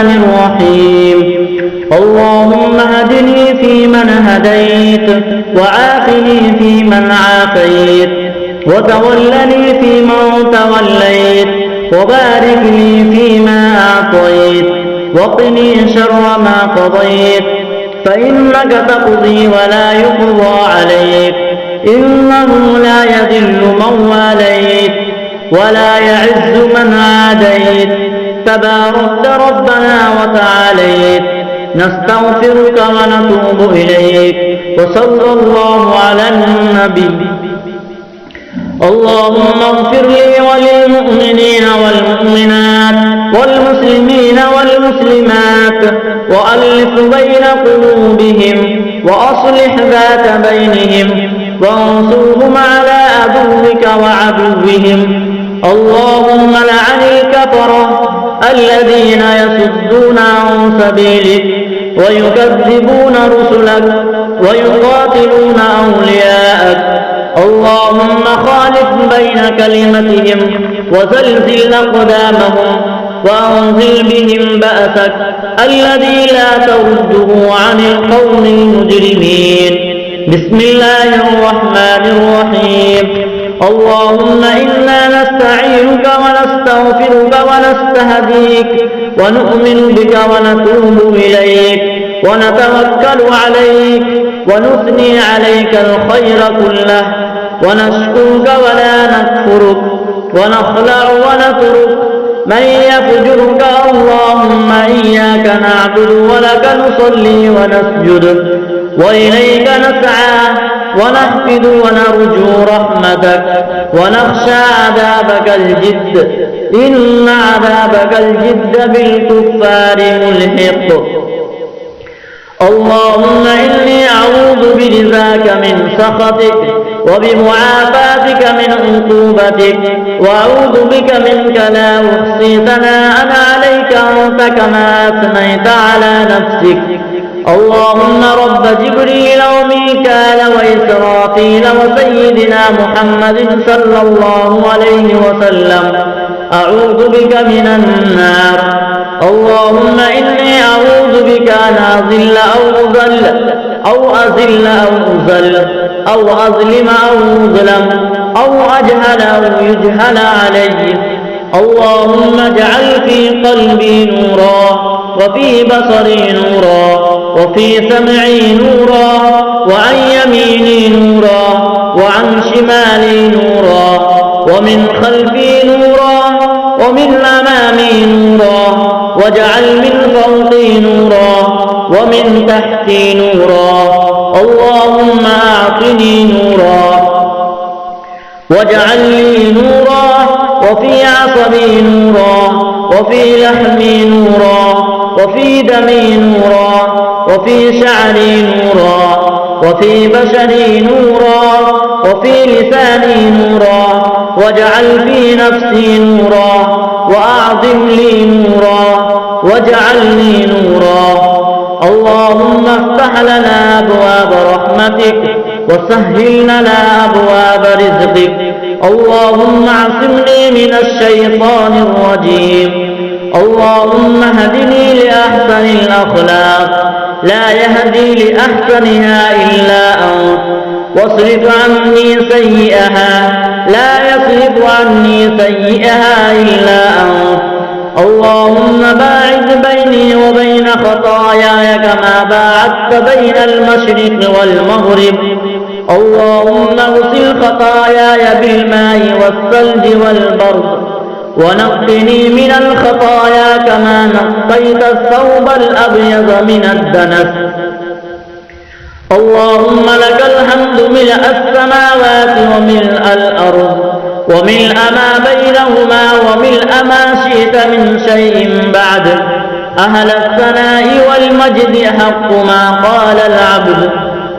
الرحيم. اللهم اهدني فيمن هديت، وعافني فيمن عافيت، وتولني فيمن توليت، وبارك لي فيما أعطيت، وقني شر ما قضيت، فإنك تقضي ولا يقضى عليك، إنه لا يذل من واليت ولا يعز من عاديت، تباركت ربنا وتعاليت. نستغفرك ونتوب إليك، وصلى الله على النبي. اللهم اغفر لي وللمؤمنين والمؤمنات والمسلمين والمسلمات، وألف بين قلوبهم، وأصلح ذات بينهم، وانصرهم على عدوك وعدوهم. اللهم لعن الكفرة الذين يصدون عن سبيلك ويكذبون رسلك ويقاتلون أولياءك. اللهم خالف بين كلمتهم وزلزل أقدامهم، وأنزل بهم بأسك الذي لا ترده عن القوم المجرمين. بسم الله الرحمن الرحيم. اللهم إنا نستعينك ونستغفرك ونستهديك، ونؤمن بك ونتوب إليك، ونتوكل عليك، ونثني عليك الخير كله، ونشكرك ولا نكفرك، ونخلع ونترك من يفجرك. اللهم إياك نعبد ولك نصلي ونسجد، وإليك نسعى ونحفد ونرجو رحمتك، ونخشى عذابك الجد، إن عذابك الجد بالكفار ملحق. اللهم إني أعوذ برضاك من سخطك، وبمعافاتك من عقوبتك، وأعوذ بك منك لا أحصي ثناء عليك أنت كما أثنيت على نفسك. اللهم رب جبريل وميكال وإسرافيل وسيدنا محمد صلى الله عليه وسلم، أعوذ بك من النار. اللهم إني أعوذ بك أن أضل أو أضل، أو أذل أو أذل، أو أظلم أو أظلم، أو أجهل أو يجهل علي. اللهم اجعل في قلبي نورا، وفي بصري نورا، وفي سمعي نورا، وعن يميني نورا، وعن شمالي نورا، ومن خلفي نورا، ومن أمامي نورا، واجعل من فوقي نورا، ومن تحتي نورا. اللهم أعطني نورا، واجعل لي نورا، وفي عصبي نورا، وفي لحمي نورا، وفي دمي نورا، وفي شعري نورا، وفي بشري نورا، وفي لساني نورا، واجعل في نفسي نورا، وأعظم لي نورا، واجعلني نورا. اللهم افتح لنا أبواب رحمتك، وسهل لنا أبواب رزقك. اللهم اعصمني من الشيطان الرجيم. اللهم اهدني لأحسن الأخلاق، لا يهدي لأحسنها إلا أنت، واصرف عني سيئها، لا يصرف عني سيئها إلا أنت. اللهم باعد بيني وبين خطاياي كما باعدت بين المشرق والمغرب. اللهم اغسل خطاياي بالماء والثلج والبرد، ونقني من الخطايا كما نقيت الثوب الأبيض من الدنس. اللهم لك الحمد ملء السماوات وملء الأرض، وملء ما بينهما، وملء ما شئت من شيء بعد. أهل الثناء والمجد حق ما قال العبد،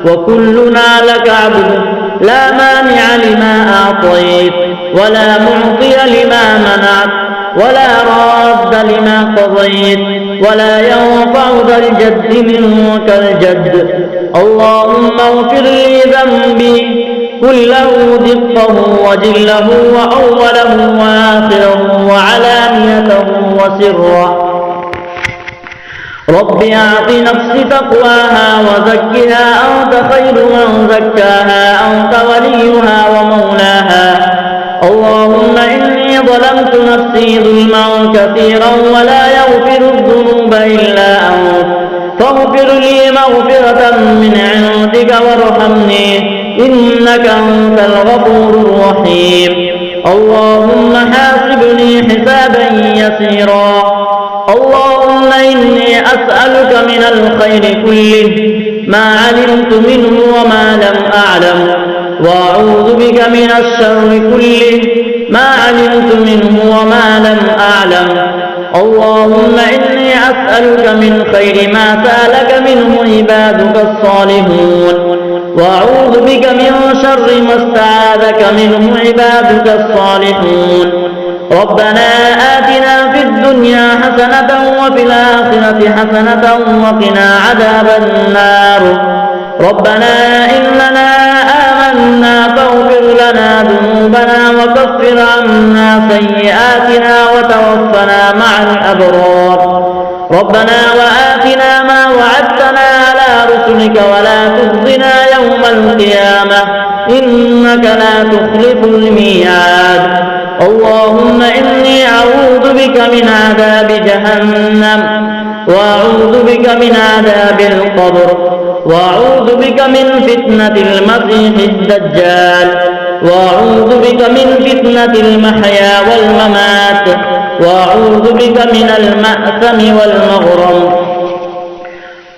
وكلنا لك عبد. لا مانع لما أعطيت، ولا معطي لما منعت، ولا راد لما قضيت، ولا ينفع ذا الجد منك الجد. اللهم اغفر لي ذنبي كله، دقه وجله وأوله وآخره وعلانيته وسره. رب أعط نفسي تقواها وزكها أنت خير من زكاها أنت وليها ومولاها. اللهم إني ظلمت نفسي ظلما كثيرا ولا يغفر الذنوب إلا أنت فاغفر لي مغفرة من عندك وارحمني إنك أنت الغفور الرحيم. اللهم حاسبني حسابا يسيرا. اللهم إني أسألك من الخير كله ما علمت منه وما لم أعلم وأعوذ بك من الشر كله ما علمت منه وما لم أعلم. اللهم إني أسألك من خير ما سألك منه عبادك الصالحون وأعوذ بك من شر ما استعاذك منه عبادك الصالحون. ربنا آتنا في الدنيا حسنة وفي الآخرة حسنة وقنا عذاب النار. ربنا إننا آمنا فاغفر لنا ذنوبنا وكفر عنا سيئاتنا وتوفنا مع الأبرار. ربنا وآتنا ما وعدتنا على رسلك ولا تخزنا يوم القيامة إنك لا تخلف الميعاد. اللهم إني أعوذ بك من عذاب جهنم وأعوذ بك من عذاب القبر وأعوذ بك من فتنة المسيح الدجال وأعوذ بك من فتنة المحيا والممات وأعوذ بك من المأثم والمغرم.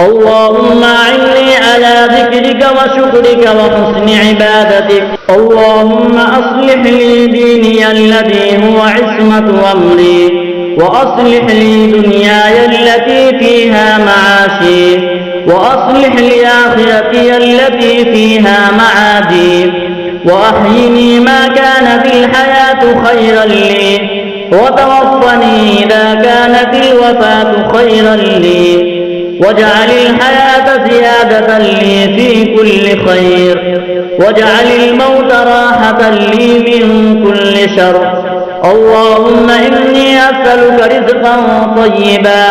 اللهم أعني على ذكرك وشكرك وحسن عبادتك. اللهم أصلح لي ديني الذي هو عصمة أمري وأصلح لي دنياي التي فيها معاشي وأصلح لي آخرتي التي فيها معادي وأحيني ما كانت الحياة خيرا لي وتوفني إذا كانت الوفاة خيرا لي واجعل الحياة زيادة لي في كل خير واجعل الموت راحة لي من كل شر. اللهم إني أسألك رزقا طيبا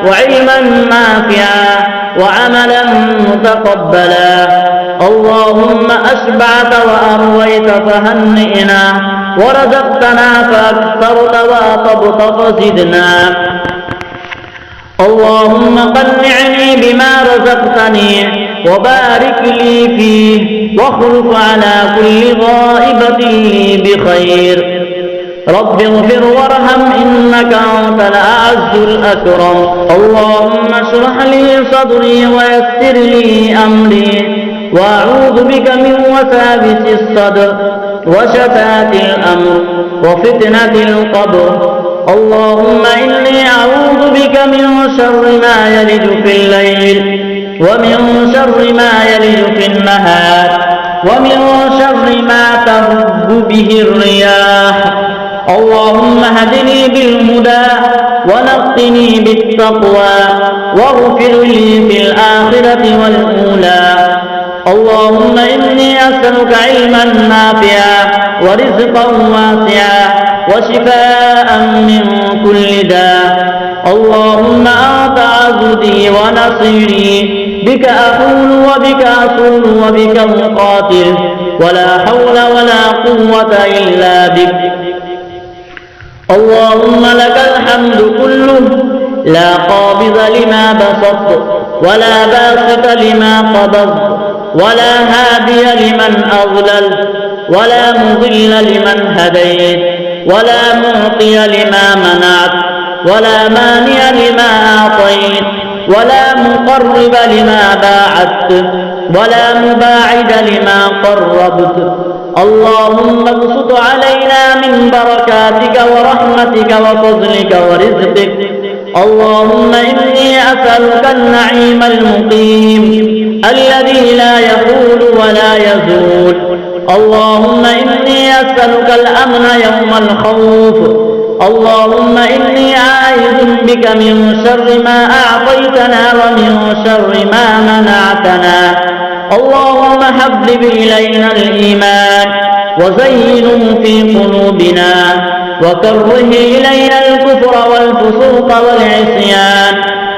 وعلما نافعا وعملا متقبلا. اللهم أشبعت وأرويت فهنئنا ورزقتنا فأكثرت وأطبت فزدنا. اللهم قنعني بما رزقتني وبارك لي فيه واخلف على كل غائبة لي بخير. رب اغفر وارحم إنك أنت الأعز الأكرم. اللهم اشرح لي صدري ويسر لي أمري وأعوذ بك من وساوس الصدر وشتات الأمر وفتنة القبر. اللهم إني أعوذ بك من شر ما يلج في الليل ومن شر ما يلج في النهار ومن شر ما تهب به الرياح. اللهم هدني بالهدى ونقني بالتقوى واغفر لي في الآخرة والأولى. اللهم إني أسألك علما نافعا ورزقا واسعا وشفاء من كل داء. اللهم أنت عبدي ونصيري بك أحول وبك أصول وبك أقاتل ولا حول ولا قوة إلا بك. اللهم لك الحمد كله لا قابض لما بسطت ولا باسط لما قبضت ولا هادي لمن أضللت ولا مضل لمن هديت ولا معطي لما منعت ولا مانع لما أعطيت ولا مقرب لما باعدت ولا مباعد لما قربت. اللهم ابسط علينا من بركاتك ورحمتك وفضلك ورزقك. اللهم إني أسألك النعيم المقيم الذي لا يحول ولا يزول. اللهم إني أسألك الأمن يوم الخوف. اللهم إني عائذ بك من شر ما أعطيتنا ومن شر ما منعتنا. اللهم حبب إلينا الإيمان وزينه في قلوبنا وكره إلينا الكفر والفسوق والعصيان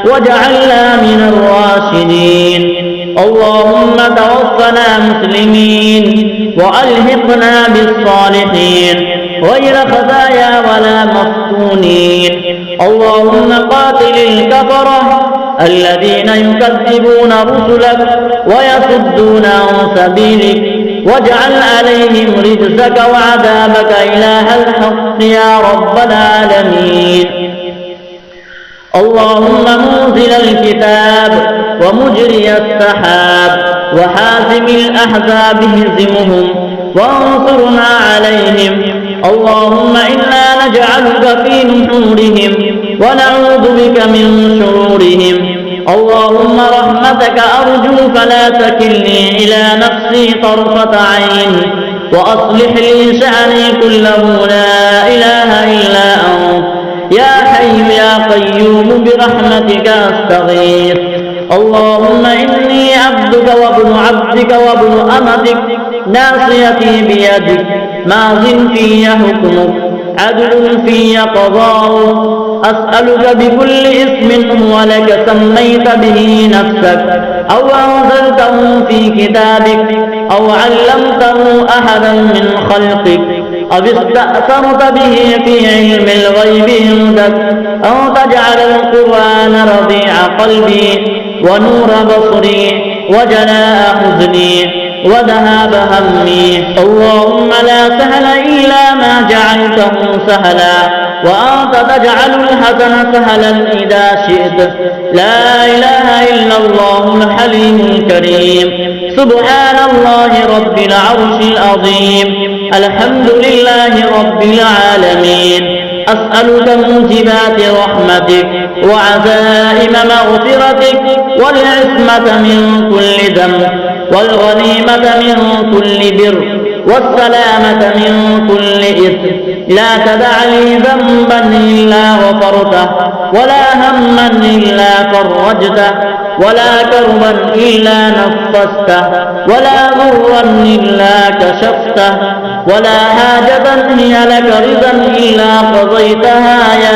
واجعلنا من الراشدين. اللهم توفنا مسلمين وألحقنا بالصالحين غير خزايا ولا مفتونين. اللهم قاتل الكفرة الذين يكذبون رسلك ويصدون عن سبيلك، واجعل عليهم رجزك وعذابك إله الحق يا رب العالمين. اللهم منزل الكتاب ومجري السحاب وحاسم الأحزاب هزمهم وانصرنا عليهم. اللهم إنا نجعلك في نحورهم ونعوذ بك من شرورهم. اللهم رحمتك أرجو فلا تكلني إلى نفسي طرفة عين، وأصلح لي شأني كله لا إله إلا أنت يا حي يا قيوم برحمتك أستغيث. اللهم إني عبدك وابن عبدك وابن أمتك ناصيتي بيدك ماض في حكمك عدل في قضاؤك. أسألك بكل اسم هو لك سميت به نفسك أو أنزلته في كتابك أو علمته أحدا من خلقك أو استأثرت به في علم الغيب عندك أو تجعل القرآن ربيع قلبي ونور بصري وجلاء حزني وذهاب همي. اللهم لا سهل إلا ما جعلته سهلا وأنت تجعل الحزن سهلا إذا شئت. لا إله إلا الله الحليم الكريم. سبحان الله رب العرش العظيم. الحمد لله رب العالمين. أسألك موجبات رحمتك وعزائم مغفرتك والعصمة من كل ذنب والغنيمة من كل بر والسلامة من كل إثم. لا تدع لي ذنبا إلا غفرته ولا هما إلا فرجته ولا كربا إلا نفسته ولا ضرا إلا كشفته ولا حاجة هي لك رضا إلا قضيتها يا